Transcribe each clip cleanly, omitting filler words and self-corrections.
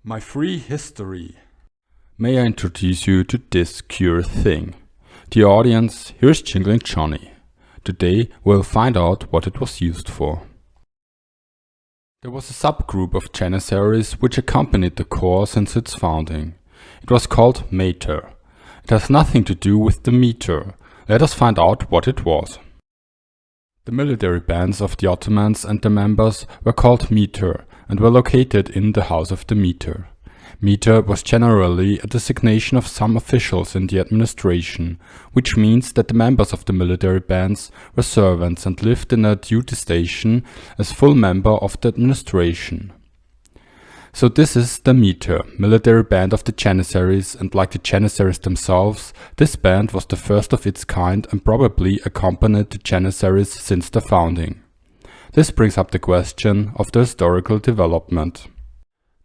My free history. May I introduce you to this curious thing? Dear audience, here's Jingling Johnny. Today we'll find out what it was used for. There was a subgroup of Janissaries which accompanied the Corps since its founding. It was called Mehter. It has nothing to do with the meter. Let us find out what it was. The military bands of the Ottomans and their members were called Mehter and were located in the House of the Mehter. Mehter was generally a designation of some officials in the administration, which means that the members of the military bands were servants and lived in a duty station as full member of the administration. So this is the Mehter, military band of the Janissaries, and like the Janissaries themselves, this band was the first of its kind and probably accompanied the Janissaries since their founding. This brings up the question of the historical development.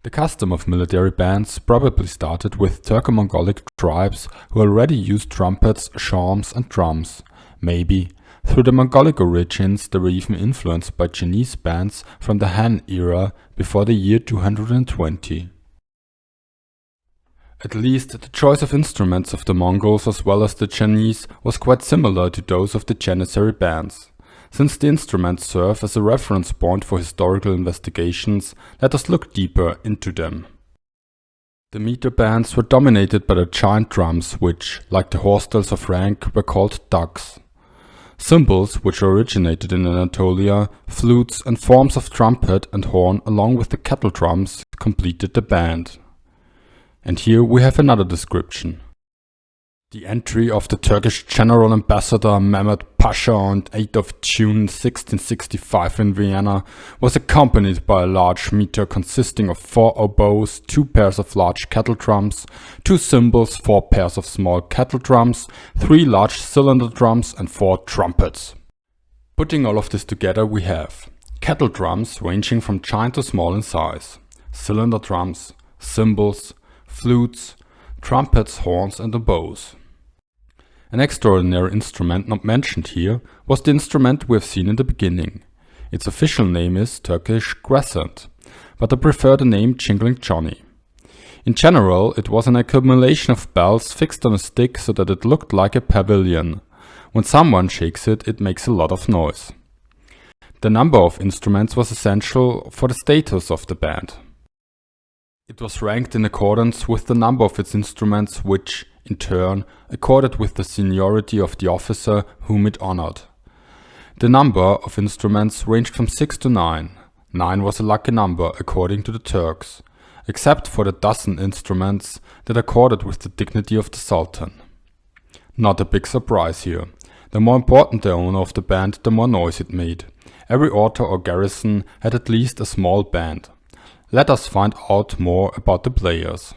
The custom of military bands probably started with Turco-Mongolic tribes who already used trumpets, shawms and drums. Maybe, through the Mongolic origins, they were even influenced by Chinese bands from the Han era before the year 220. At least the choice of instruments of the Mongols as well as the Chinese was quite similar to those of the Janissary bands. Since the instruments serve as a reference point for historical investigations, let us look deeper into them. The Mehter bands were dominated by the giant drums which, like the horsetails of rank, were called dugs. Cymbals, which originated in Anatolia, flutes and forms of trumpet and horn along with the kettle drums completed the band. And here we have another description. The entry of the Turkish General Ambassador Mehmet Pasha on 8th of June 1665 in Vienna was accompanied by a large meter consisting of 4 oboes, 2 pairs of large kettle drums, 2 cymbals, 4 pairs of small kettle drums, 3 large cylinder drums and 4 trumpets. Putting all of this together we have kettle drums ranging from giant to small in size, cylinder drums, cymbals, flutes, trumpets, horns and oboes. An extraordinary instrument not mentioned here was the instrument we have seen in the beginning. Its official name is Turkish crescent, but I prefer the name Jingling Johnny. In general, it was an accumulation of bells fixed on a stick so that it looked like a pavilion. When someone shakes it, it makes a lot of noise. The number of instruments was essential for the status of the band. It was ranked in accordance with the number of its instruments which, in turn, accorded with the seniority of the officer whom it honored. The number of instruments ranged from 6 to 9. 9 was a lucky number according to the Turks, except for the dozen instruments that accorded with the dignity of the Sultan. Not a big surprise here. The more important the owner of the band, the more noise it made. Every order or garrison had at least a small band. Let us find out more about the players.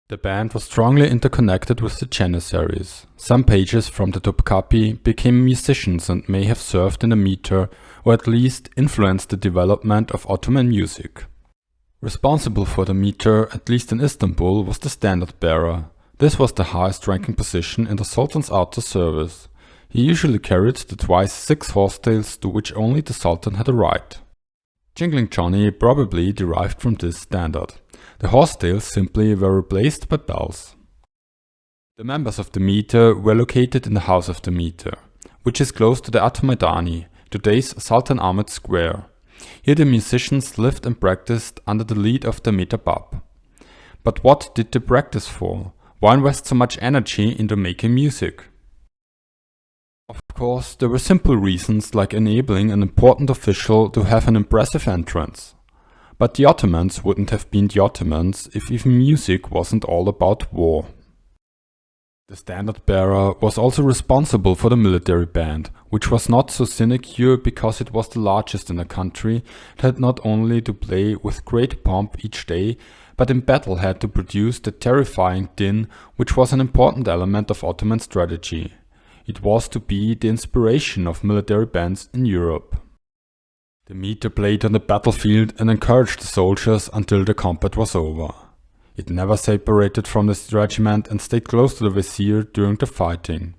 The band was strongly interconnected with the Janissaries. Some pages from the Topkapi became musicians and may have served in the Mehter or at least influenced the development of Ottoman music. Responsible for the Mehter, at least in Istanbul, was the standard bearer. This was the highest ranking position in the Sultan's outer service. He usually carried the twice 6 horsetails to which only the Sultan had a right. Jingling Johnny probably derived from this standard. The horsetails simply were replaced by bells. The members of the Mehter were located in the House of the Mehter, which is close to the At-Maidani, today's Sultan Ahmed Square. Here the musicians lived and practiced under the lead of the Mehter Bab. But what did they practice for? Why invest so much energy into making music? Of course, there were simple reasons like enabling an important official to have an impressive entrance. But the Ottomans wouldn't have been the Ottomans if even music wasn't all about war. The standard bearer was also responsible for the military band, which was not so sinecure because it was the largest in the country. It had not only to play with great pomp each day, but in battle had to produce the terrifying din, which was an important element of Ottoman strategy. It was to be the inspiration of military bands in Europe. The Mehter played on the battlefield and encouraged the soldiers until the combat was over. It never separated from the regiment and stayed close to the vizier during the fighting.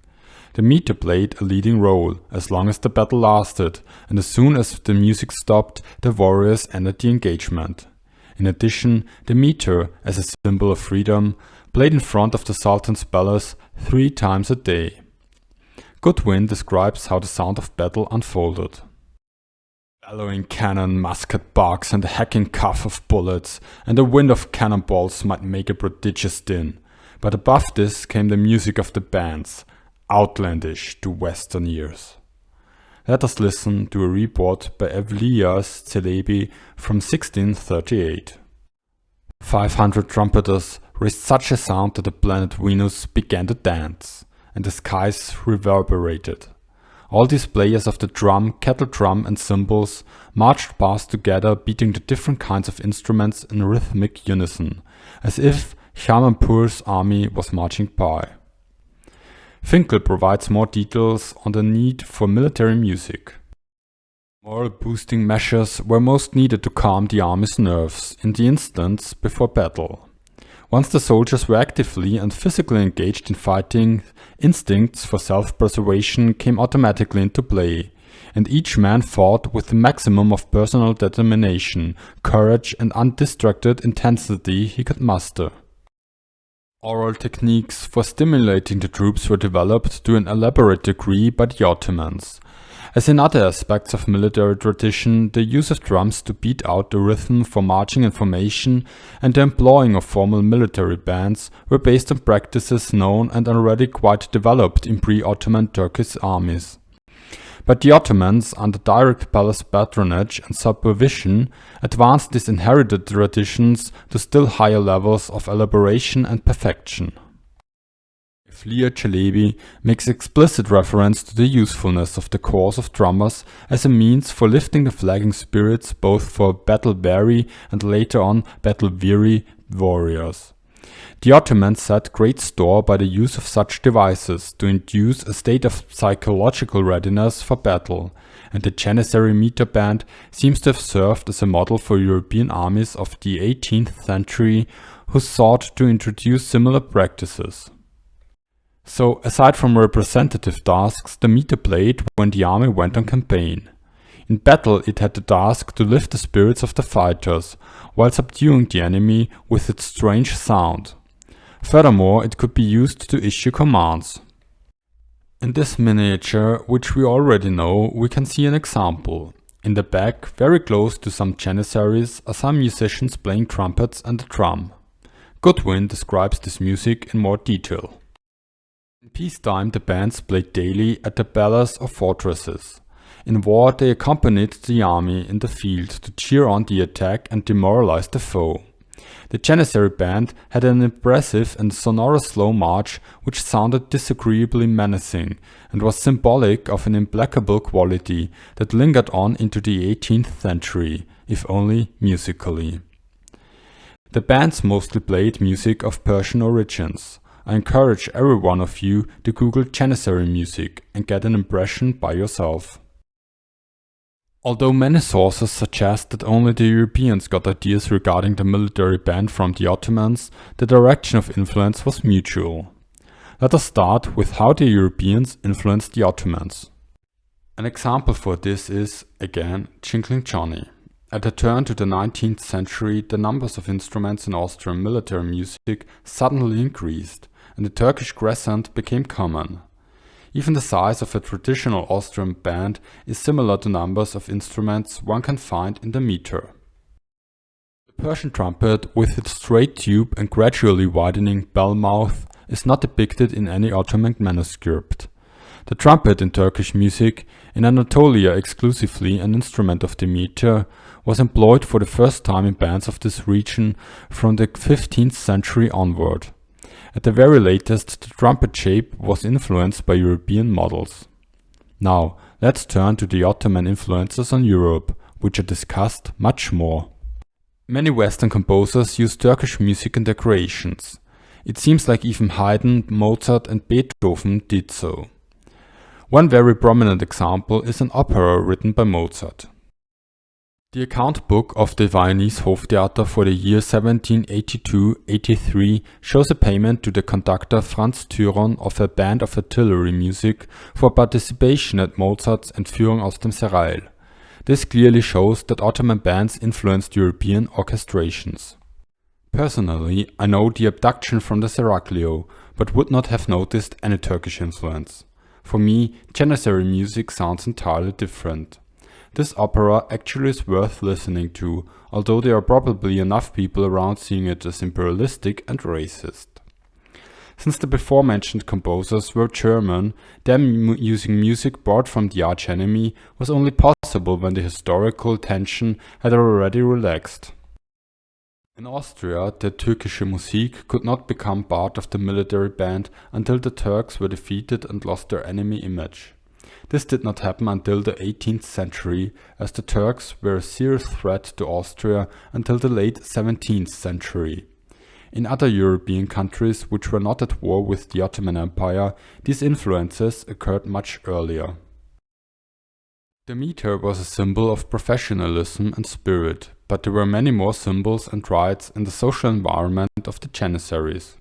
The Mehter played a leading role as long as the battle lasted, and as soon as the music stopped, the warriors ended the engagement. In addition, the meter, as a symbol of freedom, played in front of the Sultan's palace 3 times a day. Goodwin describes how the sound of battle unfolded. Bellowing cannon, musket barks, and the hacking cough of bullets, and the wind of cannonballs might make a prodigious din. But above this came the music of the bands, outlandish to Western ears. Let us listen to a report by Evlias Celebi from 1638. 500 trumpeters raised such a sound that the planet Venus began to dance, and the skies reverberated. All these players of the drum, kettle drum and cymbals marched past together, beating the different kinds of instruments in rhythmic unison, as if Shamanpur's army was marching by. Finkel provides more details on the need for military music. Moral boosting measures were most needed to calm the army's nerves in the instants before battle. Once the soldiers were actively and physically engaged in fighting, instincts for self-preservation came automatically into play, and each man fought with the maximum of personal determination, courage and undistracted intensity he could muster. Oral techniques for stimulating the troops were developed to an elaborate degree by the Ottomans. As in other aspects of military tradition, the use of drums to beat out the rhythm for marching and formation and the employing of formal military bands were based on practices known and already quite developed in pre-Ottoman Turkish armies. But the Ottomans, under direct palace patronage and supervision, advanced these inherited traditions to still higher levels of elaboration and perfection. Evliya Çelebi makes explicit reference to the usefulness of the corps of drummers as a means for lifting the flagging spirits both for battle-weary and later on battle-weary warriors. The Ottomans set great store by the use of such devices to induce a state of psychological readiness for battle, and the Janissary meter band seems to have served as a model for European armies of the 18th century who sought to introduce similar practices. So, aside from representative tasks, the meter played when the army went on campaign. In battle it had the task to lift the spirits of the fighters, while subduing the enemy with its strange sound. Furthermore, it could be used to issue commands. In this miniature, which we already know, we can see an example. In the back, very close to some Janissaries, are some musicians playing trumpets and a drum. Goodwin describes this music in more detail. In peacetime, the bands played daily at the palace or fortresses. In war, they accompanied the army in the field to cheer on the attack and demoralize the foe. The Janissary band had an impressive and sonorous slow march which sounded disagreeably menacing and was symbolic of an implacable quality that lingered on into the 18th century, if only musically. The bands mostly played music of Persian origins. I encourage every one of you to Google Janissary music and get an impression by yourself. Although many sources suggest that only the Europeans got ideas regarding the military band from the Ottomans, the direction of influence was mutual. Let us start with how the Europeans influenced the Ottomans. An example for this is, again, Jingling Johnny. At the turn to the 19th century, the numbers of instruments in Austrian military music suddenly increased, and the Turkish crescent became common. Even the size of a traditional Austrian band is similar to numbers of instruments one can find in the meter. The Persian trumpet, with its straight tube and gradually widening bell mouth, is not depicted in any Ottoman manuscript. The trumpet in Turkish music, in Anatolia exclusively an instrument of the meter, was employed for the first time in bands of this region from the 15th century onward. At the very latest, the trumpet shape was influenced by European models. Now, let's turn to the Ottoman influences on Europe, which are discussed much more. Many Western composers used Turkish music in their creations. It seems like even Haydn, Mozart and Beethoven did so. One very prominent example is an opera written by Mozart. The account book of the Viennese Hoftheater for the year 1782-83 shows a payment to the conductor Franz Thüron of a band of artillery music for participation at Mozart's Entführung aus dem Serail. This clearly shows that Ottoman bands influenced European orchestrations. Personally, I know the abduction from the Seraglio, but would not have noticed any Turkish influence. For me, Janissary music sounds entirely different. This opera actually is worth listening to, although there are probably enough people around seeing it as imperialistic and racist. Since the before-mentioned composers were German, them using music brought from the arch-enemy was only possible when the historical tension had already relaxed. In Austria, the Türkische Musik could not become part of the military band until the Turks were defeated and lost their enemy image. This did not happen until the 18th century, as the Turks were a serious threat to Austria until the late 17th century. In other European countries which were not at war with the Ottoman Empire, these influences occurred much earlier. The meter was a symbol of professionalism and spirit, but there were many more symbols and rites in the social environment of the Janissaries.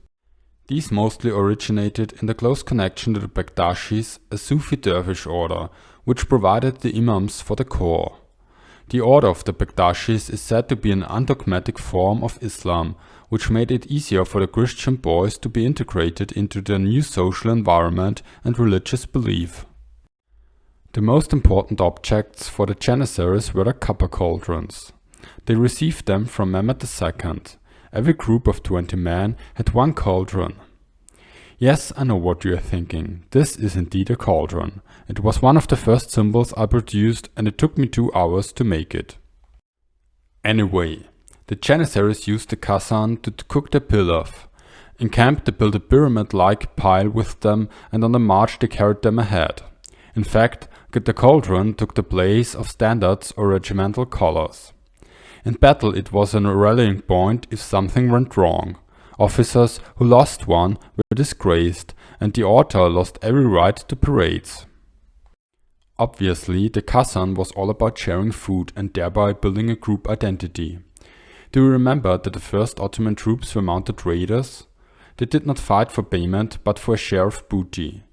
These mostly originated in the close connection to the Bekdashis, a Sufi dervish order, which provided the imams for the core. The order of the Bekdashis is said to be an undogmatic form of Islam, which made it easier for the Christian boys to be integrated into their new social environment and religious belief. The most important objects for the Janissaries were the copper cauldrons. They received them from Mehmet II. Every group of 20 men had one cauldron. Yes, I know what you are thinking. This is indeed a cauldron. It was one of the first symbols I produced and it took me 2 hours to make it. Anyway, the Janissaries used the kazan to cook their pilaf. In camp they built a pyramid-like pile with them and on the march they carried them ahead. In fact, the cauldron took the place of standards or regimental colors. In battle it was a rallying point if something went wrong. Officers who lost one were disgraced, and the order lost every right to parades. Obviously, the kazan was all about sharing food and thereby building a group identity. Do you remember that the first Ottoman troops were mounted raiders? They did not fight for payment, but for a share of booty.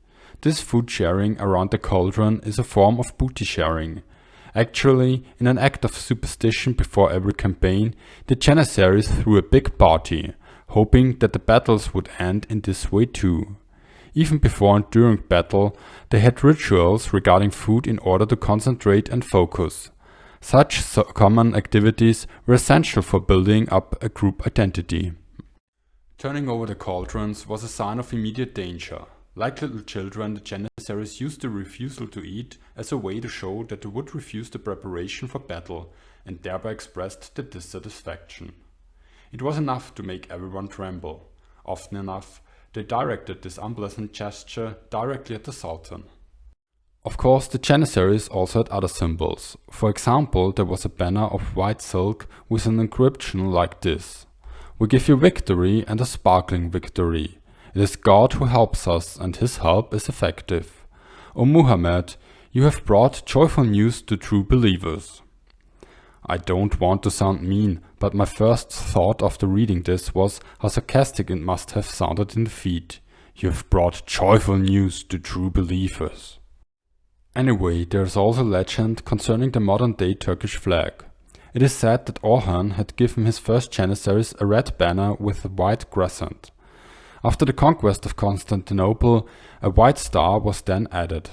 This food sharing around the cauldron is a form of booty sharing. Actually, in an act of superstition before every campaign, the Janissaries threw a big party, hoping that the battles would end in this way too. Even before and during battle, they had rituals regarding food in order to concentrate and focus. Such common activities were essential for building up a group identity. Turning over the cauldrons was a sign of immediate danger. Like little children, the Janissaries used the refusal to eat as a way to show that they would refuse the preparation for battle and thereby expressed their dissatisfaction. It was enough to make everyone tremble. Often enough, they directed this unpleasant gesture directly at the Sultan. Of course, the Janissaries also had other symbols. For example, there was a banner of white silk with an inscription like this: "We give you victory and a sparkling victory. It is God who helps us, and His help is effective. O Muhammad, you have brought joyful news to true believers." I don't want to sound mean, but my first thought after reading this was how sarcastic it must have sounded in the feed. You have brought joyful news to true believers. Anyway, there is also a legend concerning the modern-day Turkish flag. It is said that Orhan had given his first Janissaries a red banner with a white crescent. After the conquest of Constantinople, a white star was then added.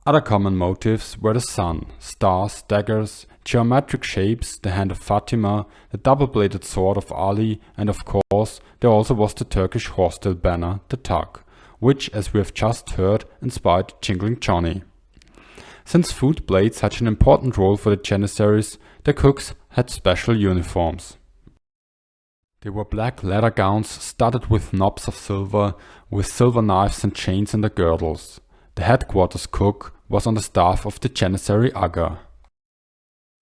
Other common motifs were the sun, stars, daggers, geometric shapes, the hand of Fatima, the double-bladed sword of Ali, and of course there also was the Turkish horse-tail banner, the Tag, which, as we have just heard, inspired Jingling Johnny. Since food played such an important role for the Janissaries, the cooks had special uniforms. They wore black leather gowns studded with knobs of silver, with silver knives and chains in their girdles. The headquarters cook was on the staff of the Janissary Aga.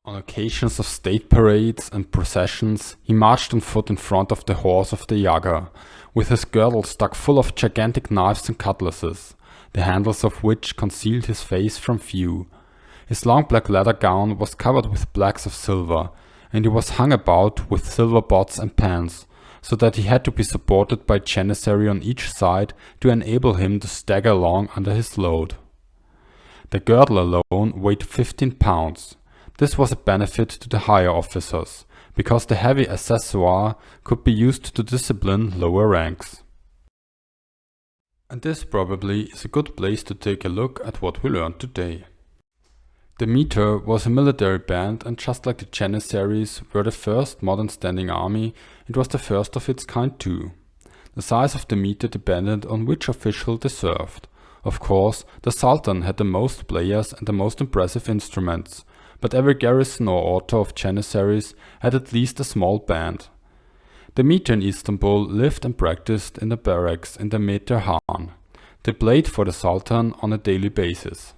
On occasions of state parades and processions, he marched on foot in front of the horse of the Yaga, with his girdle stuck full of gigantic knives and cutlasses, the handles of which concealed his face from view. His long black leather gown was covered with plaques of silver, and he was hung about with silver pots and pans, so that he had to be supported by Janissary on each side to enable him to stagger along under his load. The girdle alone weighed 15 pounds. This was a benefit to the higher officers, because the heavy accessoire could be used to discipline lower ranks. And this probably is a good place to take a look at what we learned today. The Mehter was a military band, and just like the Janissaries were the first modern standing army, it was the first of its kind too. The size of the Mehter depended on which official they served. Of course, the Sultan had the most players and the most impressive instruments, but every garrison or auto of Janissaries had at least a small band. The Mehter in Istanbul lived and practiced in the barracks in the Mehter Han. They played for the Sultan on a daily basis.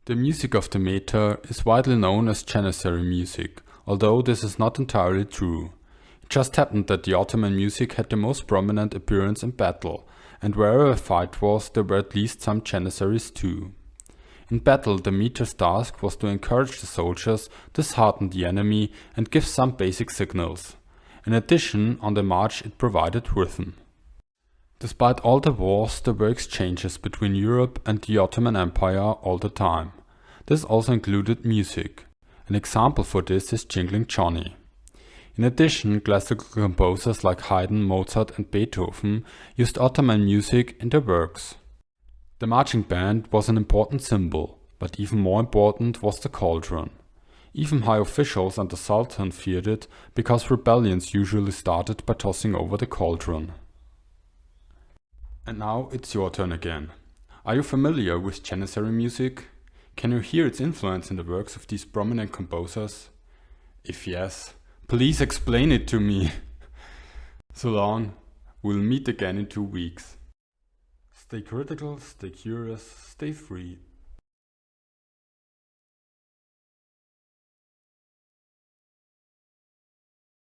The music of the Mehter is widely known as Janissary music, although this is not entirely true. It just happened that the Ottoman music had the most prominent appearance in battle, and wherever a fight was, there were at least some Janissaries too. In battle, the Mehter's task was to encourage the soldiers, dishearten the enemy, and give some basic signals. In addition, on the march it provided rhythm. Despite all the wars, there were exchanges between Europe and the Ottoman Empire all the time. This also included music. An example for this is Jingling Johnny. In addition, classical composers like Haydn, Mozart and Beethoven used Ottoman music in their works. The marching band was an important symbol, but even more important was the cauldron. Even high officials and the Sultan feared it, because rebellions usually started by tossing over the cauldron. And now it's your turn again. Are you familiar with Janissary music? Can you hear its influence in the works of these prominent composers? If yes, please explain it to me. So long, we'll meet again in 2 weeks. Stay critical, stay curious, stay free.